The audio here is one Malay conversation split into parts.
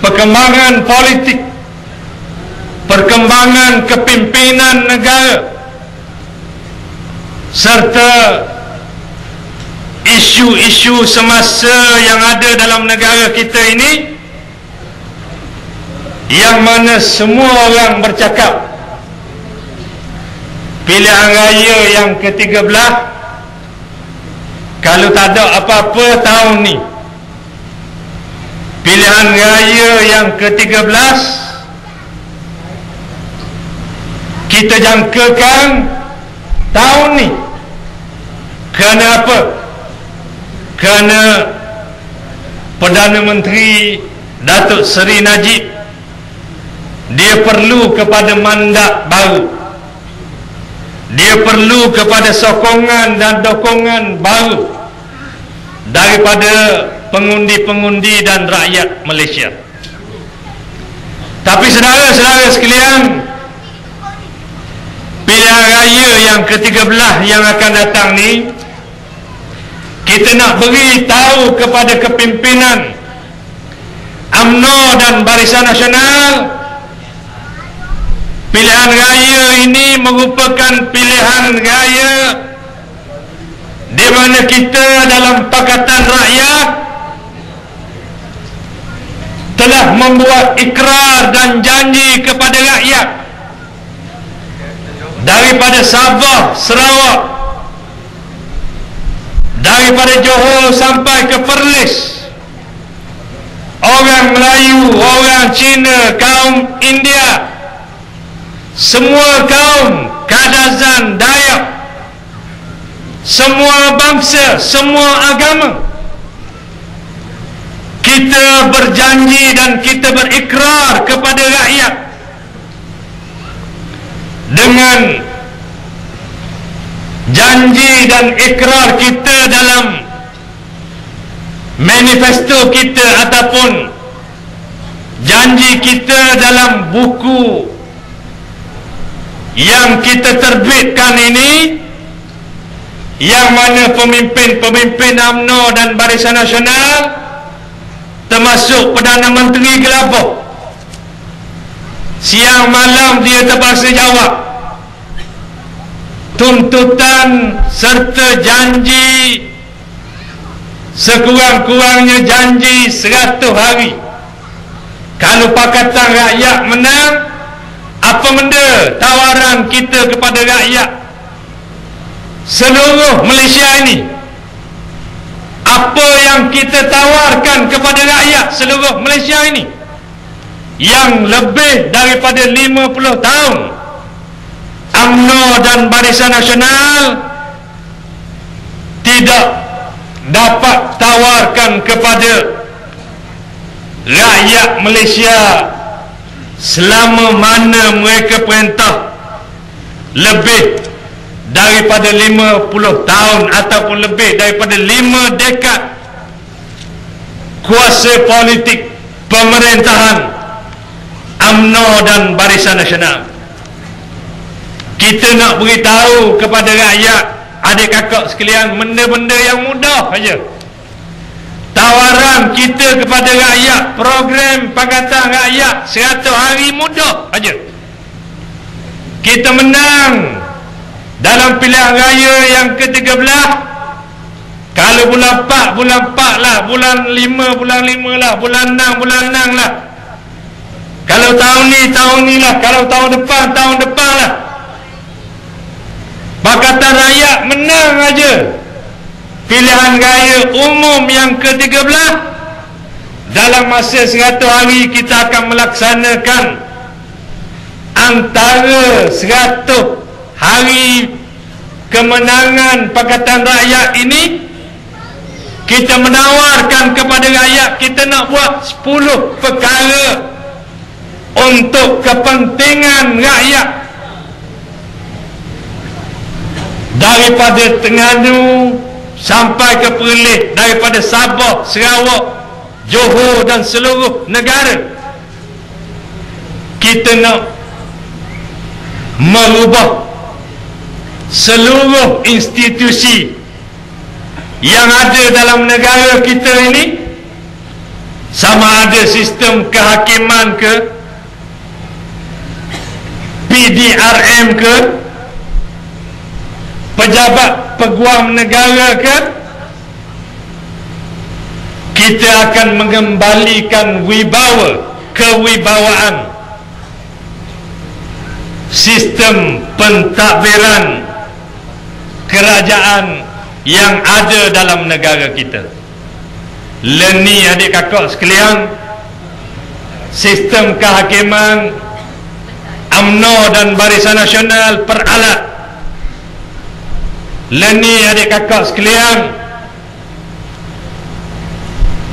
perkembangan politik, perkembangan kepimpinan negara, serta isu-isu semasa yang ada dalam negara kita ini, yang mana semua orang bercakap pilihan raya yang ke-13 kalau tak ada apa-apa tahun ni, pilihan raya yang ke-13 kita jangkakan tahun ni. Kerana apa? Kerana Perdana Menteri Datuk Seri Najib, dia perlu kepada mandat baru, dia perlu kepada sokongan dan dokongan baru daripada pengundi-pengundi dan rakyat Malaysia. Tapi saudara-saudara sekalian, pilihan raya yang ke-13 yang akan datang ni, kita nak beri tahu kepada kepimpinan UMNO dan Barisan Nasional, pilihan raya ini merupakan pilihan raya di mana kita dalam Pakatan Rakyat telah membuat ikrar dan janji kepada rakyat daripada Sabah, Sarawak, daripada Johor sampai ke Perlis, orang Melayu, orang Cina, kaum India, semua kaum Kadazan, Dayak, semua bangsa, semua agama, kita berjanji dan kita berikrar kepada rakyat dengan janji dan ikrar kita dalam manifesto kita ataupun janji kita dalam buku yang kita terbitkan ini, yang mana pemimpin-pemimpin UMNO dan Barisan Nasional termasuk Perdana Menteri Gelabah siang malam dia terpaksa jawab tuntutan serta janji, sekurang-kurangnya janji 100 hari. Kalau Pakatan Rakyat menang, apa benda tawaran kita kepada rakyat seluruh Malaysia ini? Apa yang kita tawarkan kepada rakyat seluruh Malaysia ini yang lebih daripada 50 tahun UMNO dan Barisan Nasional tidak dapat tawarkan kepada rakyat Malaysia selama mana mereka perintah lebih daripada 50 tahun ataupun lebih daripada 5 dekad kuasa politik pemerintahan UMNO dan Barisan Nasional. Kita nak beritahu kepada rakyat, adik kakak sekalian, benda-benda yang mudah saja. Tawaran kita kepada rakyat, program Pakatan Rakyat 100 hari mudah saja. Kita menang dalam pilihan raya yang ke-13. Kalau bulan 4 lah, bulan 5 lah, bulan 6 lah. Kalau tahun ni lah, kalau tahun depan lah. Pakatan Rakyat menang aja pilihan raya umum yang ke-13, dalam masa 100 hari kita akan melaksanakan antara 100 hari kemenangan Pakatan Rakyat ini. Kita menawarkan kepada rakyat, kita nak buat 10 perkara untuk kepentingan rakyat, daripada Terengganu sampai ke Perlis, daripada Sabah, Sarawak, Johor dan seluruh negara. Kita nak merubah seluruh institusi yang ada dalam negara kita ini sama ada sistem kehakiman ke, PDRM ke, pejabat peguam negara ke, kita akan mengembalikan wibawa, kewibawaan sistem pentadbiran kerajaan yang ada dalam negara kita. Leni adik kakak sekalian, sistem kehakiman UMNO dan Barisan Nasional peralat. Leni adik kakak sekalian,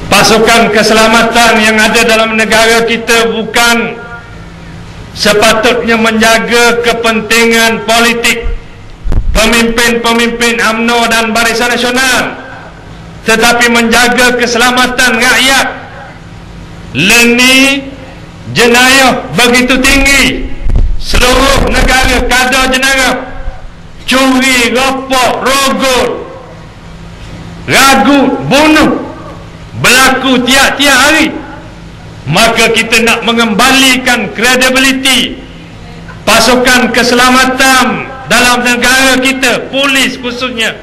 pasukan keselamatan yang ada dalam negara kita bukan sepatutnya menjaga kepentingan politik pemimpin-pemimpin UMNO dan Barisan Nasional, tetapi menjaga keselamatan rakyat. Leni jenayah begitu tinggi, seluruh negara kadar jenayah, curi, rampok, rogol, ragut, bunuh berlaku tiap-tiap hari. Maka kita nak mengembalikan kredibiliti pasukan keselamatan dalam negara kita, polis khususnya,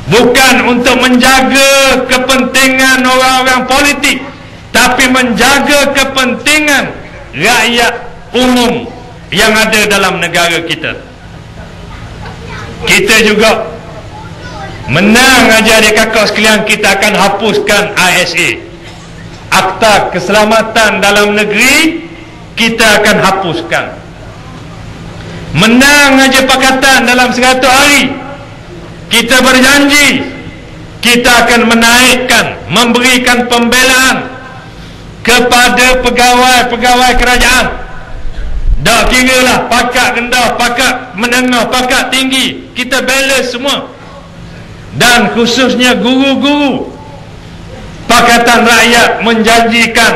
bukan untuk menjaga kepentingan orang-orang politik, tapi menjaga kepentingan rakyat umum yang ada dalam negara kita. Kita juga menang aja adik kakak sekalian, kita akan hapuskan ISA, Akta Keselamatan Dalam Negeri, kita akan hapuskan. Menang aja pakatan dalam 100 hari, kita berjanji kita akan menaikkan, memberikan pembelaan kepada pegawai-pegawai kerajaan. Dah kira lah pakat rendah, pakat menengah, pakat tinggi, kita balance semua. Dan khususnya guru-guru Pakatan Rakyat menjanjikan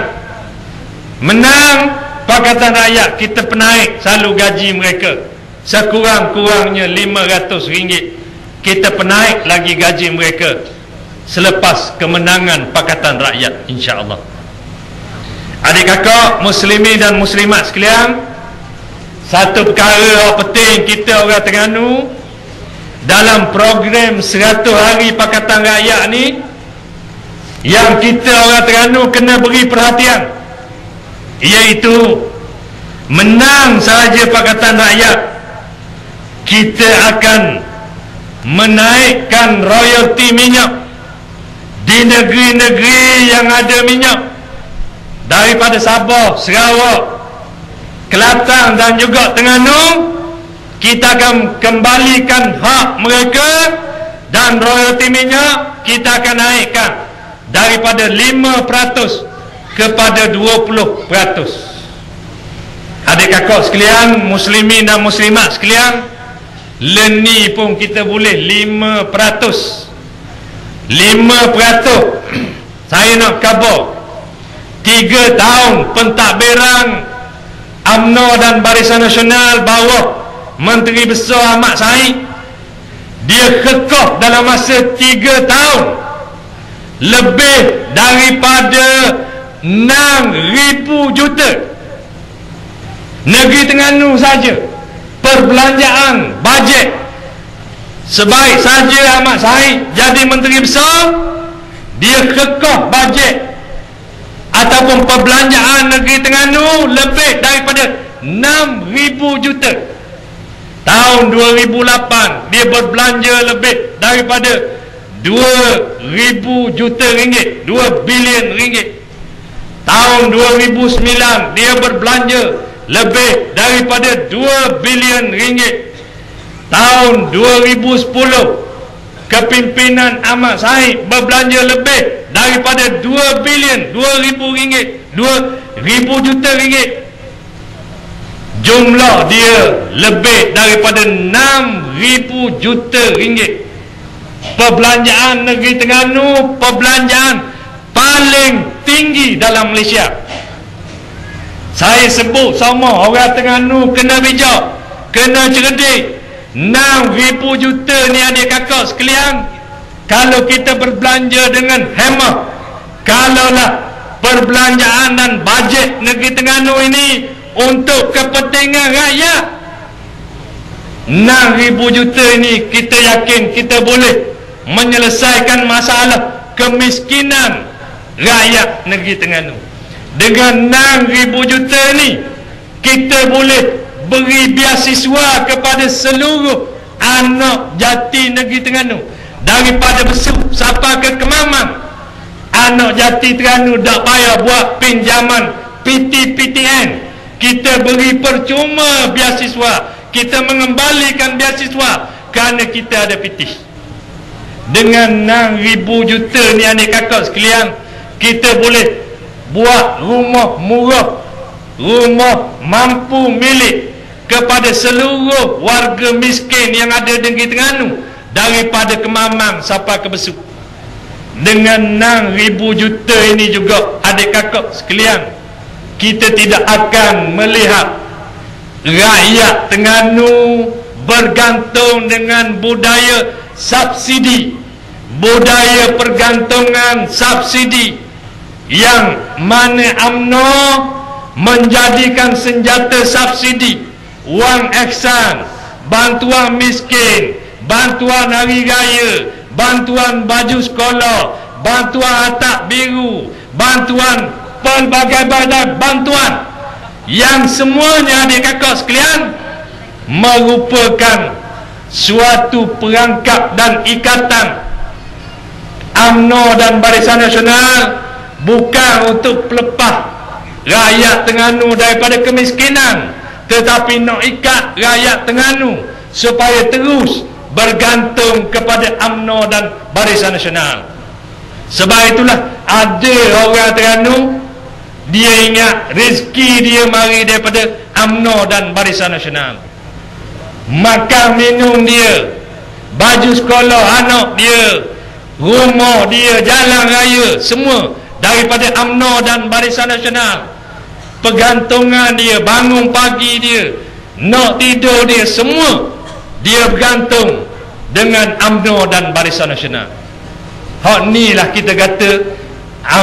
menang Pakatan Rakyat, kita penaik selalu gaji mereka sekurang-kurangnya RM500. Kita penaik lagi gaji mereka selepas kemenangan Pakatan Rakyat, insya-Allah. Adik kakak muslimin dan muslimat sekalian, satu perkara yang penting kita orang Terengganu dalam program 100 hari Pakatan Rakyat ni, yang kita orang Terengganu kena beri perhatian, iaitu menang sahaja Pakatan Rakyat, kita akan menaikkan royalti minyak di negeri-negeri yang ada minyak, daripada Sabah, Sarawak, Kelantan dan juga Terengganu. Kita akan kembalikan hak mereka, dan royalti minyak kita akan naikkan daripada 5% kepada 20%. Adik kakak sekalian, muslimin dan muslimat sekalian, leni pun kita boleh 5%. 5%. Saya nak khabar 3 tahun pentadbiran UMNO dan Barisan Nasional bawah Menteri Besar Ahmad Said, dia kekeh dalam masa 3 tahun lebih daripada 6,000 juta. Negeri Terengganu saja perbelanjaan bajet, sebaik saja Ahmad Said jadi Menteri Besar, dia kekeh bajet ataupun perbelanjaan negeri Terengganu lebih daripada 6,000 juta. Tahun 2008 dia berbelanja lebih daripada 2,000 juta ringgit, 2 bilion ringgit. Tahun 2009 dia berbelanja lebih daripada 2 bilion ringgit. Tahun 2010 kepimpinan Ahmad Said berbelanja lebih daripada 2 bilion 2,000 ringgit, 2,000 juta ringgit. Jumlah dia lebih daripada 6,000 juta ringgit. Perbelanjaan negeri Terengganu, perbelanjaan paling tinggi dalam Malaysia. Saya sebut sama orang Terengganu kena bijak, kena cerdik. 6,000 juta ni adik kakak sekalian, kalau kita berbelanja dengan hemah, kalaulah perbelanjaan dan bajet negeri Terengganu ini untuk kepentingan rakyat, 6,000 juta ini kita yakin kita boleh menyelesaikan masalah kemiskinan rakyat negeri Terengganu. Dengan 6,000 juta ini kita boleh beri beasiswa kepada seluruh anak jati negeri Terengganu, daripada Besut sampai ke Kemamang. Anak jati Terengganu tak payah buat pinjaman PTPTN. Kita beri percuma beasiswa, kita mengembalikan beasiswa kerana kita ada PT. Dengan 6,000 juta ni adik kakak sekalian, kita boleh buat rumah murah, rumah mampu milik kepada seluruh warga miskin yang ada di negeri Terengganu, daripada Kemamang sampai ke Besut. Dengan 6,000 juta ini juga adik kakak sekalian, kita tidak akan melihat rakyat Terengganu bergantung dengan budaya subsidi, budaya pergantungan subsidi, yang mana UMNO menjadikan senjata subsidi, wang eksan, bantuan miskin, bantuan hari raya, bantuan baju sekolah, bantuan atap biru, bantuan pelbagai badan bantuan, yang semuanya adik kakak sekalian merupakan suatu perangkap dan ikatan UMNO dan Barisan Nasional, bukan untuk pelepah rakyat Terengganu daripada kemiskinan, tetapi nak ikat rakyat Terengganu supaya terus bergantung kepada UMNO dan Barisan Nasional. Sebab itulah ada orang Terengganu, dia ingat rezeki dia mari daripada UMNO dan Barisan Nasional. Makan minum dia, baju sekolah anak dia, rumah dia, jalan raya, semua daripada UMNO dan Barisan Nasional. Pergantungan dia, bangun pagi dia, nak tidur dia, semua dia bergantung dengan UMNO dan Barisan Nasional. Hak ni lah kita kata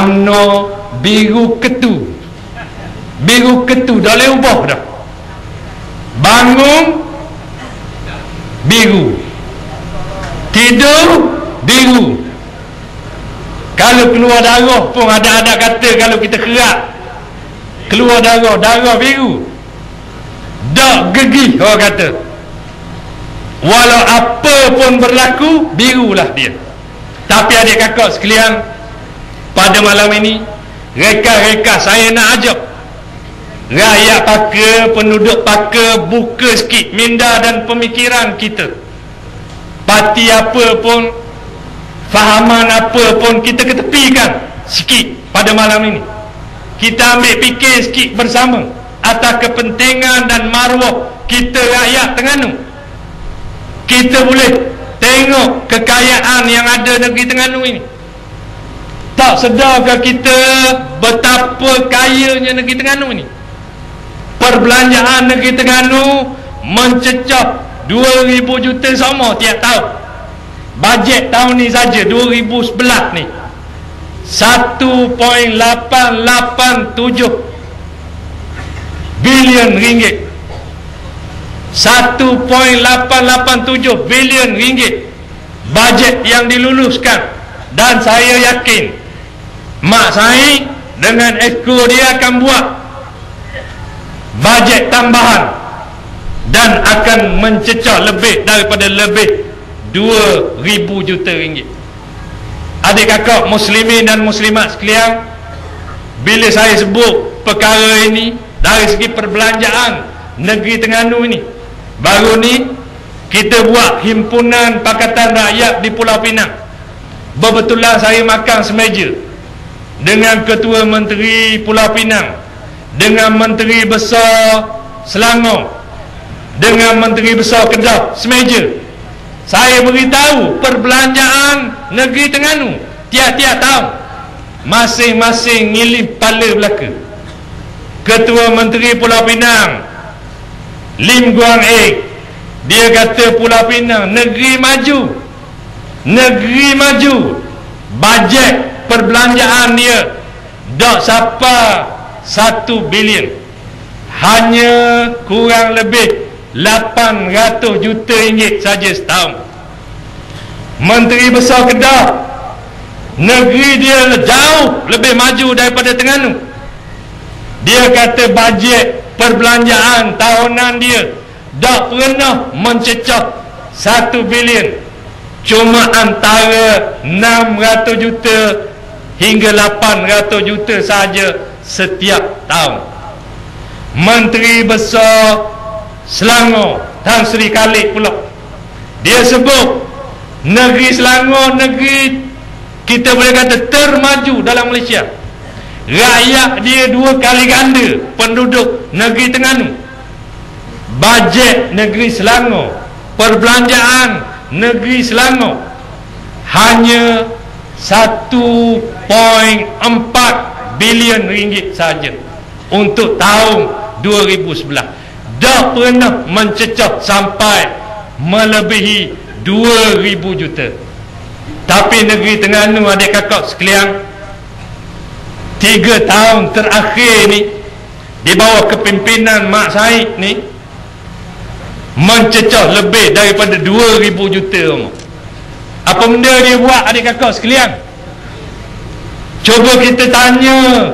UMNO biru ketu. Biru ketu dah boleh ubah dah. Bangun biru, tidur biru. Kalau keluar darah pun ada kata, kalau kita kerak keluar darah biru, dak gegi orang kata. Walau apa pun berlaku, birulah dia. Tapi adik kakak sekalian, pada malam ini reka-reka saya nak ajak rakyat Paka, penduduk Paka, buka sikit minda dan pemikiran kita. Parti apa pun, fahaman apa pun, kita ketepikan sikit pada malam ini. Kita ambil fikir sikit bersama atas kepentingan dan maruah kita rakyat Terengganu. Kita boleh tengok kekayaan yang ada negeri Terengganu ini. Tak sedarkah kita betapa kayanya negeri Terengganu ini? Perbelanjaan negeri Terengganu mencecah 2,000 juta sama tiap tahun. Bajet tahun ni saja 2011 ni 1.887 bilion ringgit. 1.887 bilion ringgit bajet yang diluluskan. Dan saya yakin Mak Said dengan Exco dia akan buat bajet tambahan dan akan mencecah lebih daripada lebih 2,000 juta ringgit. Adik kakak muslimin dan muslimat sekalian, bila saya sebut perkara ini dari segi perbelanjaan negeri Terengganu ini, baru ni kita buat himpunan Pakatan Rakyat di Pulau Pinang. Bebetulan saya makan semeja dengan Ketua Menteri Pulau Pinang, dengan Menteri Besar Selangor, dengan Menteri Besar Kedah, semeja. Saya beritahu perbelanjaan negeri Terengganu tiap-tiap tahun masing-masing ngilip kepala belaka. Ketua Menteri Pulau Pinang Lim Guang Ek, dia kata Pulau Pinang negeri maju, negeri maju. Bajet perbelanjaan dia dak sampai 1 bilion, hanya kurang lebih 800 juta ringgit saja setahun. Menteri Besar Kedah, negeri dia jauh lebih maju daripada Terengganu. Dia kata bajet perbelanjaan tahunan dia tak pernah mencecah 1 bilion, cuma antara 600 juta hingga 800 juta saja setiap tahun. Menteri Besar Selangor Tan Sri Khalid pula, dia sebut negeri Selangor negeri kita boleh kata termaju dalam Malaysia. Rakyat dia 2 kali ganda penduduk negeri Terengganu. Bajet negeri Selangor, perbelanjaan negeri Selangor hanya 1.4 bilion ringgit saja untuk tahun 2011. Dah pernah mencecah sampai melebihi 2,000 juta. Tapi negeri Terengganu, adik kakak sekalian, 3 tahun terakhir ni di bawah kepimpinan Mak Said ni mencecah lebih daripada 2,000 juta orang. Apa benda dia buat, adik kakak sekalian? Cuba kita tanya,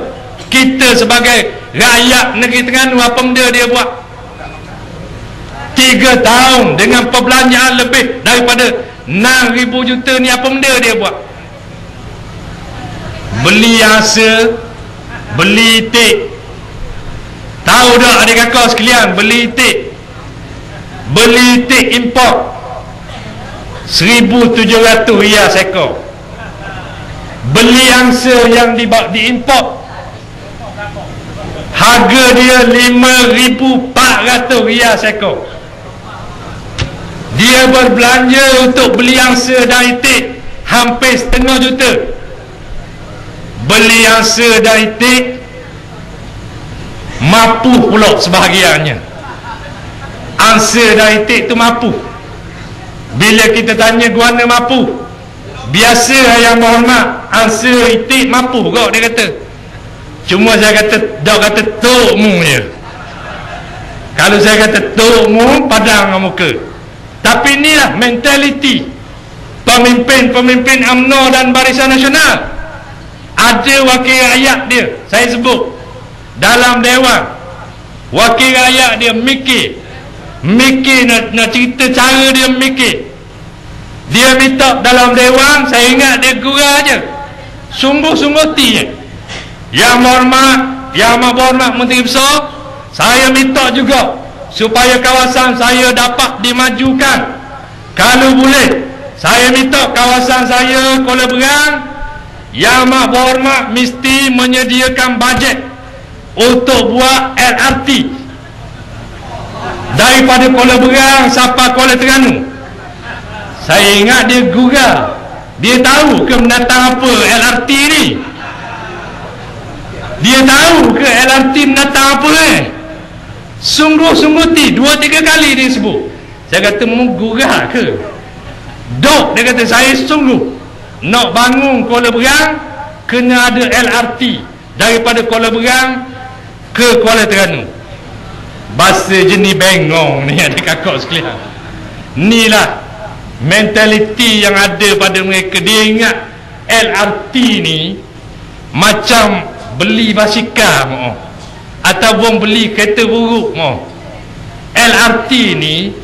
kita sebagai rakyat negeri Terengganu, apa benda dia buat? 3 tahun dengan perbelanjaan lebih daripada 6,000 juta ni, apa benda dia buat? Beli asa, beli itik. Tahu tak adik kakak sekalian, beli itik import 1,700 riyal seekor. Beli angsa yang diimport, harga dia 5,400 riyal seekor. Dia berbelanja untuk beli angsa dan itik hampir setengah juta. Beli angsa dan itik mapu pula sebahagiannya. Angsa dan itik tu mapu. Bila kita tanya guana mapu, biasa yang berhormat, angsa itik mapu kau, dia kata. Cuma saya kata, dah kata tok mu je. Kalau saya kata tok mu, padang muka. Tapi inilah mentaliti pemimpin-pemimpin UMNO dan Barisan Nasional. Ada wakil rakyat dia, saya sebut dalam dewan, wakil rakyat dia mikir nak cerita cara dia mikir. Dia minta dalam dewan, saya ingat dia gurau je, sungguh-sungguh je. Yang berhormat Menteri Besar, saya minta juga supaya kawasan saya dapat dimajukan. Kalau boleh, saya minta kawasan saya Kuala Berang, Yang Berhormat mesti menyediakan bajet untuk buat LRT daripada Kuala Berang sampai Kuala Terengganu. Saya ingat dia gurau. Dia tahu ke mendatang apa LRT ni? Dia tahu ke LRT mendatang apa Sungguh-sungguh 2-3 kali dia sebut. Saya kata, mu gurau ke? Dok, dia kata, saya sungguh nak bangun Kuala Berang, kena ada LRT daripada Kuala Berang ke Kuala Terengganu. Bahasa jenis bengong ni adik kakak sekalian. Inilah mentaliti yang ada pada mereka. Dia ingat LRT ni macam beli basikal ataupun beli kereta buruk. LRT ni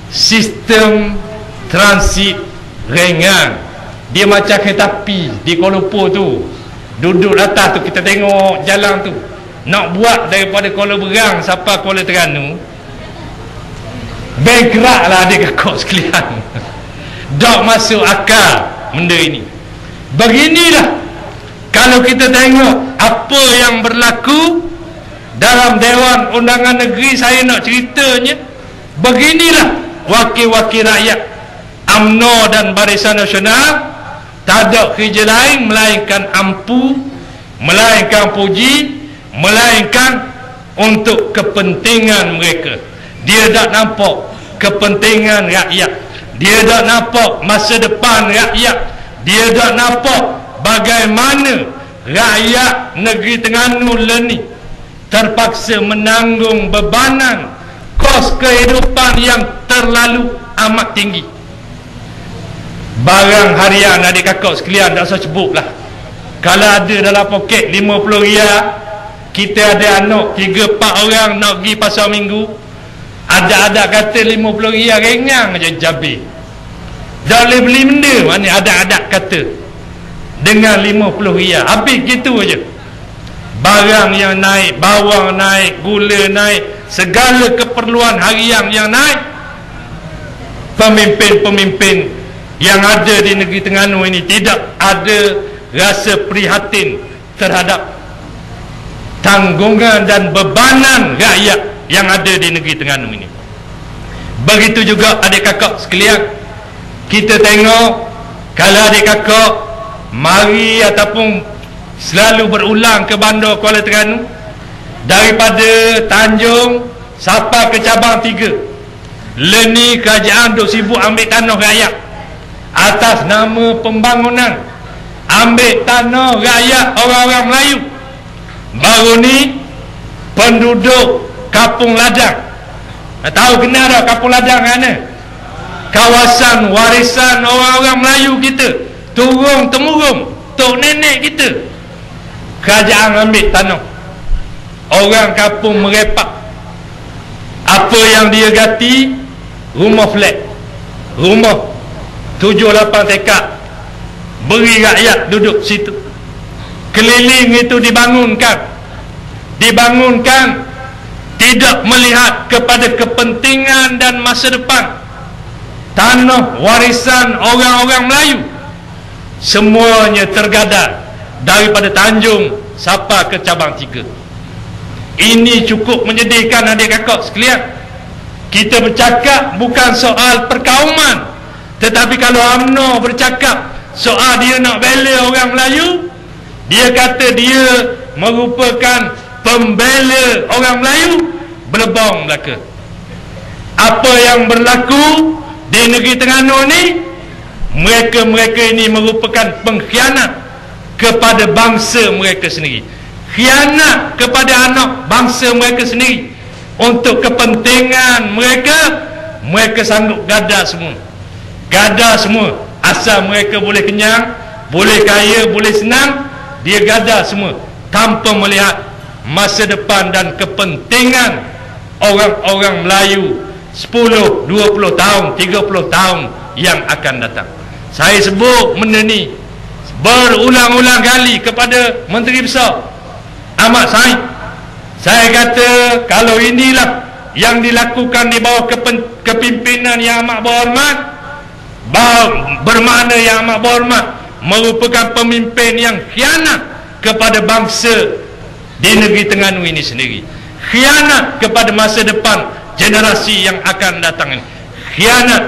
sistem transit ringan. Dia macam kereta api di Kuala Lumpur tu. Duduk atas tu, kita tengok jalan tu. Nak buat daripada Kuala Berang sampai Kuala Terengganu, bankrupt lah adik kakak sekalian. Tak masuk akal benda ini. Beginilah kalau kita tengok apa yang berlaku dalam Dewan Undangan Negeri. Saya nak ceritanya, beginilah wakil-wakil rakyat UMNO dan Barisan Nasional. Tak ada kerja lain melainkan ampu, melainkan puji, melainkan untuk kepentingan mereka. Dia tak nampak kepentingan rakyat, dia tak nampak masa depan rakyat, dia tak nampak bagaimana rakyat negeri Terengganu ni terpaksa menanggung bebanan kos kehidupan yang terlalu amat tinggi. Barang harian adik kakak sekalian, tak usah sebut lah. Kalau ada dalam poket 50 riyal, kita ada anak 3-4 orang nak pergi pasar minggu, ada kata 50 riyal rengang je cabai. Tak boleh beli benda, mana ada kata dengan 50 riyal. Habis gitu aja. Barang yang naik, bawang naik, gula naik, segala keperluan harian yang naik. Pemimpin-pemimpin yang ada di negeri Terengganu ini tidak ada rasa prihatin terhadap tanggungan dan bebanan rakyat yang ada di negeri Terengganu ini. Begitu juga adik kakak sekalian, kita tengok kalau adik kakak mari ataupun selalu berulang ke bandar Kuala Terengganu, daripada Tanjung sampai ke cabang 3, leni kerajaan duk sibuk ambil tanah rakyat atas nama pembangunan, ambil tanah rakyat orang-orang Melayu. Baru ni penduduk Kampung Ladang, tahu kenal tak Kampung Ladang mana? Kawasan warisan orang-orang Melayu kita, turun-temurun tok nenek kita. Kerajaan ambil tanah, orang kampung merepak. Apa yang dia ganti? Rumah flat, rumah 7-8 tekak, beri rakyat duduk situ. Keliling itu dibangunkan tidak melihat kepada kepentingan dan masa depan tanah warisan orang-orang Melayu. Semuanya tergadai daripada Tanjung sampai ke cabang 3. Ini cukup menyedihkan adik kakak sekalian. Kita bercakap bukan soal perkauman, tetapi kalau UMNO bercakap soal dia nak bela orang Melayu, dia kata dia merupakan pembela orang Melayu, berlebong belaka. Apa yang berlaku di negeri Terengganu ni, mereka ini merupakan pengkhianat kepada bangsa mereka sendiri, khianat kepada anak bangsa mereka sendiri. Untuk kepentingan mereka sanggup gadah semua, asal mereka boleh kenyang, boleh kaya, boleh senang, dia gadah semua tanpa melihat masa depan dan kepentingan orang-orang Melayu 10, 20 tahun, 30 tahun yang akan datang. Saya sebut benda ni berulang-ulang kali kepada Menteri Besar Ahmad Said. Saya kata kalau inilah yang dilakukan di bawah kepimpinan yang amat berhormat, bermakna yang amat berhormat merupakan pemimpin yang khianat kepada bangsa di negeri Terengganu ini sendiri, khianat kepada masa depan generasi yang akan datang ini, khianat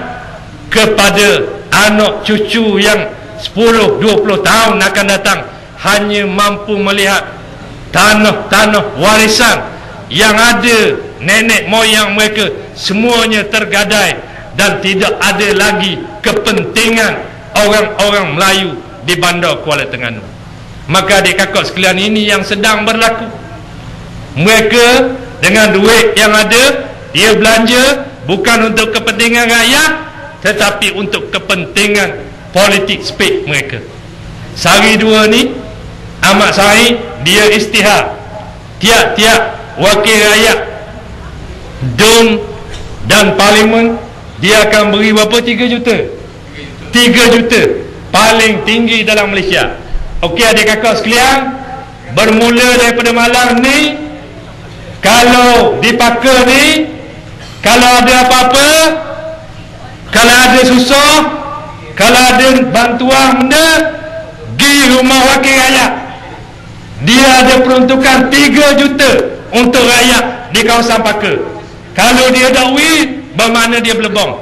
kepada anak cucu yang 10-20 tahun akan datang, hanya mampu melihat tanah-tanah warisan yang ada nenek moyang mereka semuanya tergadai dan tidak ada lagi kepentingan orang-orang Melayu di bandar Kuala Terengganu. Maka adik kakak sekalian, ini yang sedang berlaku. Mereka dengan duit yang ada, dia belanja bukan untuk kepentingan rakyat, tetapi untuk kepentingan politik spek mereka. Sehari dua ni Ahmad Said dia istihar tiap-tiap wakil rakyat DUN dan parlimen dia akan beri berapa? 3 juta 3 juta paling tinggi dalam Malaysia. Okey adik kakak sekalian, bermula daripada malam ni, kalau dipakai ni, kalau ada apa-apa, kalau ada susah, kalau ada bantuan benda, pergi rumah wakil rakyat. Dia ada peruntukan 3 juta untuk rakyat di kawasan Paka. Kalau dia ada duit, bermakna dia belebong.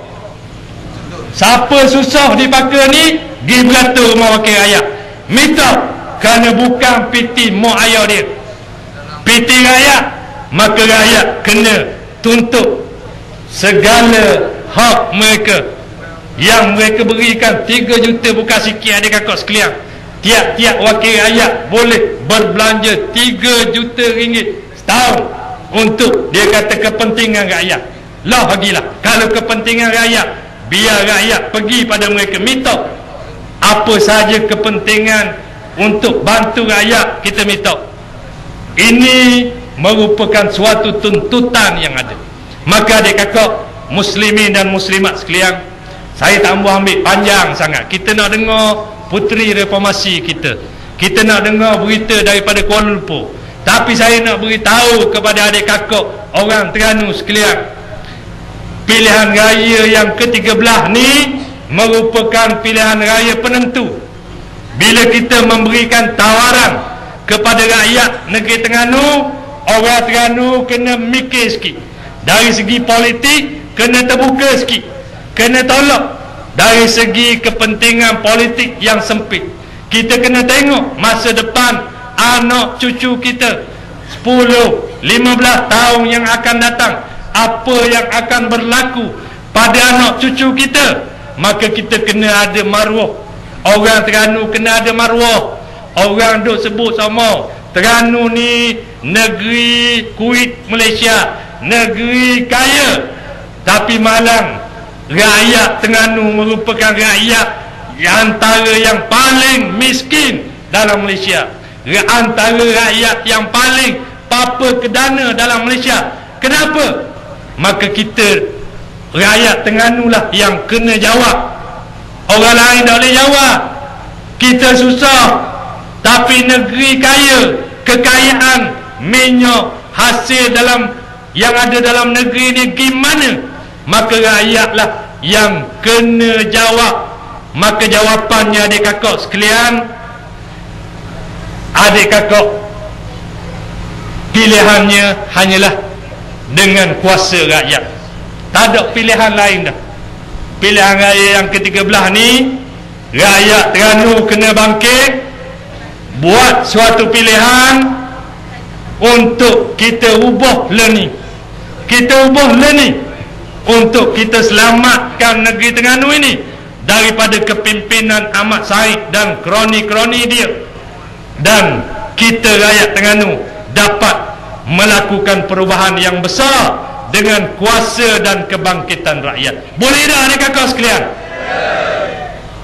Siapa susah di Paka ni, pergi beratur rumah wakil rakyat, minta, kerana bukan piti mak ayah dia, piti rakyat. Maka rakyat kena tuntut segala hak mereka yang mereka berikan. 3 juta bukan sikit adik kakak sekalian. tiap-tiap wakil rakyat boleh berbelanja 3 juta ringgit setahun untuk dia kata kepentingan rakyat. Lah bagilah, kalau kepentingan rakyat, biar rakyat pergi pada mereka, minta apa sahaja kepentingan untuk bantu rakyat, kita minta. Ini merupakan suatu tuntutan yang ada. Maka adik kakak muslimin dan muslimat sekalian, saya tak mahu ambil panjang sangat. Kita nak dengar puteri reformasi kita, kita nak dengar berita daripada Kuala Lumpur. Tapi saya nak beritahu kepada adik kakak orang Terengganu sekalian, pilihan raya yang ke-13 ni merupakan pilihan raya penentu. Bila kita memberikan tawaran kepada rakyat negeri Terengganu, orang Terengganu kena mikir sikit. Dari segi politik kena terbuka sikit, kena tolak. Dari segi kepentingan politik yang sempit, kita kena tengok masa depan anak cucu kita 10, 15 tahun yang akan datang, apa yang akan berlaku pada anak cucu kita. Maka kita kena ada maruah. Orang Terengganu kena ada maruah. Orang duk sebut sama Terengganu ni negeri Kuwait Malaysia, negeri kaya. Tapi malang rakyat Terengganu merupakan rakyat antara yang paling miskin dalam Malaysia, antara rakyat yang paling papa kedana dalam Malaysia. Kenapa? Maka kita rakyat Terengganu lah yang kena jawab. Orang lain tak boleh jawab. Kita susah, tapi negeri kaya, kekayaan minyak hasil dalam yang ada dalam negeri ni gimana? Maka rakyatlah yang kena jawab. Maka jawapannya adik kakak sekalian, adik kakak pilihannya hanyalah dengan kuasa rakyat. Tak ada pilihan lain dah. Pilihan raya yang ke-13 ni, rakyat Terengganu kena bangkit, buat suatu pilihan untuk kita ubah learning. Kita ubah learning untuk kita selamatkan negeri Terengganu ini daripada kepimpinan Ahmad Said dan kroni-kroni dia. Dan kita rakyat Terengganu dapat melakukan perubahan yang besar dengan kuasa dan kebangkitan rakyat. Boleh tak adik kakak sekalian?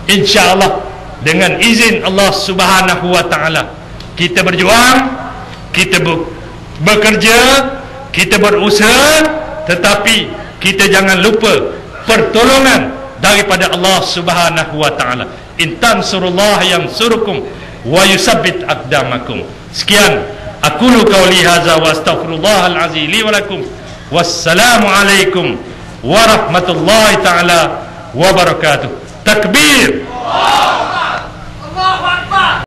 InsyaAllah dengan izin Allah Subhanahu wa ta'ala, kita berjuang, kita bekerja, kita berusaha, tetapi kita jangan lupa pertolongan daripada Allah Subhanahu wa ta'ala. In tansurullah yansurukum wa yusabbit aqdamakum. Sekian aqulu qawli hadza wa astaghfirullahal azim li wa lakum. Wassalamu alaikum warahmatullahi taala wabarakatuh. Takbir.